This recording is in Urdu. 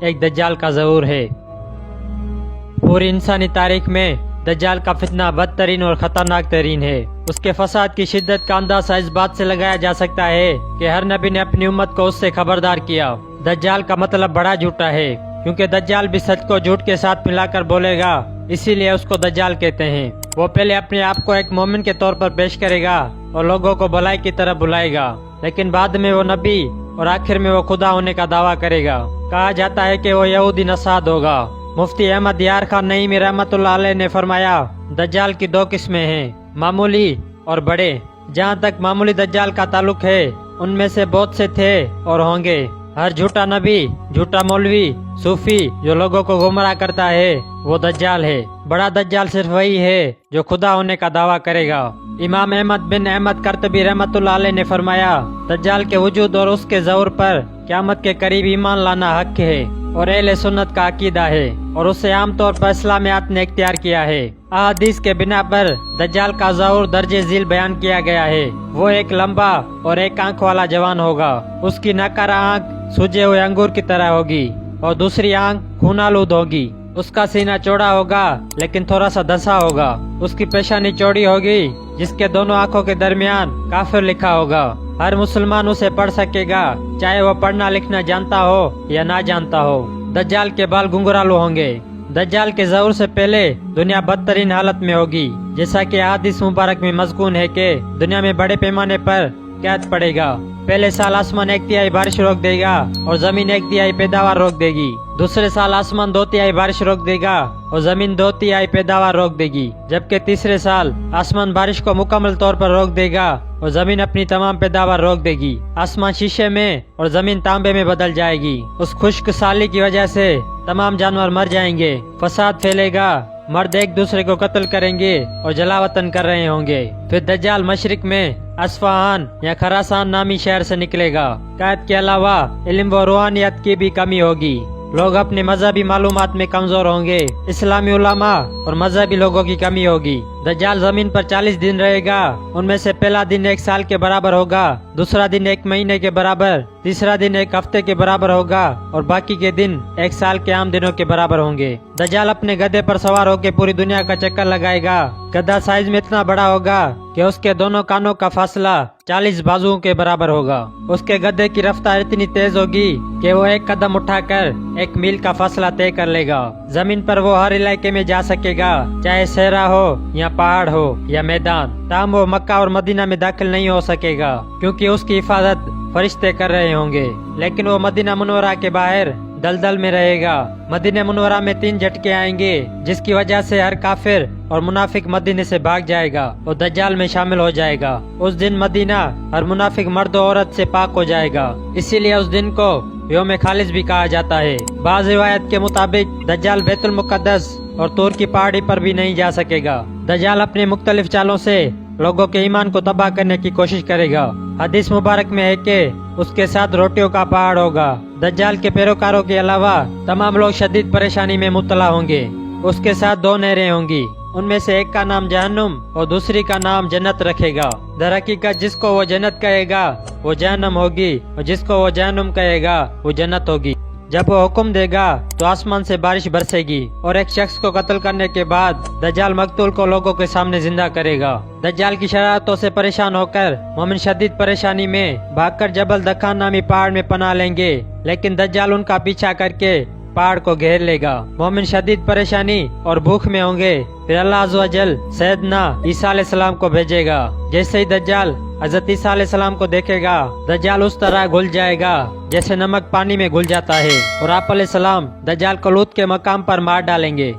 ایک دجال کا ظہور ہے۔ پوری انسانی تاریخ میں دجال کا فتنہ بدترین اور خطرناک ترین ہے۔ اس کے فساد کی شدت کا اندازہ اس بات سے لگایا جا سکتا ہے کہ ہر نبی نے اپنی امت کو اس سے خبردار کیا۔ دجال کا مطلب بڑا جھوٹا ہے، کیونکہ دجال بھی سچ کو جھوٹ کے ساتھ ملا کر بولے گا، اسی لیے اس کو دجال کہتے ہیں۔ وہ پہلے اپنے آپ کو ایک مومن کے طور پر پیش کرے گا اور لوگوں کو بھلائی کی طرف بلائے گا، لیکن بعد میں وہ نبی اور آخر میں وہ خدا ہونے کا دعویٰ کرے گا۔ کہا جاتا ہے کہ وہ یہودی نژاد ہوگا۔ مفتی احمد یار خان نعیمی رحمۃ اللہ علیہ نے فرمایا، دجال کی دو قسمیں ہیں، معمولی اور بڑے۔ جہاں تک معمولی دجال کا تعلق ہے، ان میں سے بہت سے تھے اور ہوں گے۔ ہر جھوٹا نبی، جھوٹا مولوی، صوفی جو لوگوں کو گمراہ کرتا ہے وہ دجال ہے۔ بڑا دجال صرف وہی ہے جو خدا ہونے کا دعویٰ کرے گا۔ امام احمد بن احمد قرطبی رحمۃ اللہ علیہ نے فرمایا، دجال کے وجود اور اس کے ظہور پر قیامت کے قریب ایمان لانا حق ہے اور اہل سنت کا عقیدہ ہے، اور اسے عام طور پر اسلامیات نے اختیار کیا ہے۔ احادیث کے بنا پر دجال کا ظہور درجہ ذیل بیان کیا گیا ہے۔ وہ ایک لمبا اور ایک آنکھ والا جوان ہوگا۔ اس کی ناکارہ آنکھ سوجے ہوئے انگور کی طرح ہوگی اور دوسری آنکھ خون آلود ہوگی۔ اس کا سینہ چوڑا ہوگا لیکن تھوڑا سا دھسا ہوگا۔ اس کی پیشانی چوڑی ہوگی جس کے دونوں آنکھوں کے درمیان کافر لکھا ہوگا۔ ہر مسلمان اسے پڑھ سکے گا، چاہے وہ پڑھنا لکھنا جانتا ہو یا نہ جانتا ہو۔ دجال کے بال گنگرالو ہوں گے۔ دجال کے ظہور سے پہلے دنیا بدترین حالت میں ہوگی، جیسا کہ احادیث مبارک میں مذکور ہے کہ دنیا میں بڑے پیمانے پر قحط پڑے گا۔ پہلے سال آسمان 1/3 بارش روک دے گا اور زمین 1/3 پیداوار روک دے گی۔ دوسرے سال آسمان 2/3 بارش روک دے گا اور زمین 2/3 پیداوار روک دے گی، جبکہ تیسرے سال آسمان بارش کو مکمل طور پر روک دے گا اور زمین اپنی تمام پیداوار روک دے گی۔ آسمان شیشے میں اور زمین تانبے میں بدل جائے گی۔ اس خشک سالی کی وجہ سے تمام جانور مر جائیں گے، فساد پھیلے گا، مرد ایک دوسرے کو قتل کریں گے اور جلا وطن کر رہے ہوں گے۔ پھر دجال مشرق میں اصفہان یا خراسان نامی شہر سے نکلے گا۔ قحط کے علاوہ علم و روحانیت کی بھی کمی ہوگی۔ لوگ اپنے مذہبی معلومات میں کمزور ہوں گے۔ اسلامی علماء اور مذہبی لوگوں کی کمی ہوگی۔ دجال زمین پر 40 دن رہے گا۔ ان میں سے پہلا دن 1 سال کے برابر ہوگا، دوسرا دن 1 مہینے کے برابر، تیسرا دن 1 ہفتے کے برابر ہوگا اور باقی کے دن 1 سال کے عام دنوں کے برابر ہوں گے۔ دجال اپنے گدھے پر سوار ہو کے پوری دنیا کا چکر لگائے گا۔ گدھا سائز میں اتنا بڑا ہوگا کہ اس کے دونوں کانوں کا فاصلہ 40 بازوؤں کے برابر ہوگا۔ اس کے گدھے کی رفتار اتنی تیز ہوگی کہ وہ 1 قدم اٹھا کر 1 میل کا فاصلہ طے کر لے گا۔ زمین پر وہ ہر علاقے میں جا سکے گا، چاہے صحرا ہو یا پہاڑ ہو یا میدان۔ تاہم وہ مکہ اور مدینہ میں داخل نہیں ہو سکے گا کیونکہ اس کی حفاظت فرشتے کر رہے ہوں گے، لیکن وہ مدینہ منورہ کے باہر دلدل میں رہے گا۔ مدینہ منورہ میں 3 جھٹکے آئیں گے جس کی وجہ سے ہر کافر اور منافق مدینے سے بھاگ جائے گا اور دجال میں شامل ہو جائے گا۔ اس دن مدینہ ہر منافق مرد و عورت سے پاک ہو جائے گا، اسی لیے اس دن کو یوم خالص بھی کہا جاتا ہے۔ بعض روایت کے مطابق دجال بیت المقدس اور طور کی پہاڑی پر بھی نہیں جا سکے گا۔ دجال اپنے مختلف چالوں سے لوگوں کے ایمان کو تباہ کرنے کی کوشش کرے گا۔ حدیث مبارک میں ہے کہ اس کے ساتھ روٹیوں کا پہاڑ ہوگا۔ دجال کے پیروکاروں کے علاوہ تمام لوگ شدید پریشانی میں مبتلا ہوں گے۔ اس کے ساتھ 2 نہریں ہوں گی، ان میں سے ایک کا نام جہنم اور دوسری کا نام جنت رکھے گا۔ در حقیقت جس کو وہ جنت کہے گا وہ جہنم ہوگی اور جس کو وہ جہنم کہے گا وہ جنت ہوگی۔ جب وہ حکم دے گا تو آسمان سے بارش برسے گی اور ایک شخص کو قتل کرنے کے بعد دجال مقتول کو لوگوں کے سامنے زندہ کرے گا۔ دجال کی شرارتوں سے پریشان ہو کر مومن شدید پریشانی میں بھاگ کر جبل دکھان نامی پہاڑ میں پناہ لیں گے، لیکن دجال ان کا پیچھا کر کے پہاڑ کو گھیر لے گا۔ مومن شدید پریشانی اور بھوک میں ہوں گے، پھر اللہ عز و جل سیدنا عیسیٰ علیہ السلام کو بھیجے گا۔ جیسے ہی دجال حضرت عیسیٰ علیہ السلام کو دیکھے گا، دجال اس طرح گھل جائے گا جیسے نمک پانی میں گھل جاتا ہے، اور آپ علیہ السلام دجال کو لوط کے مقام پر مار ڈالیں گے۔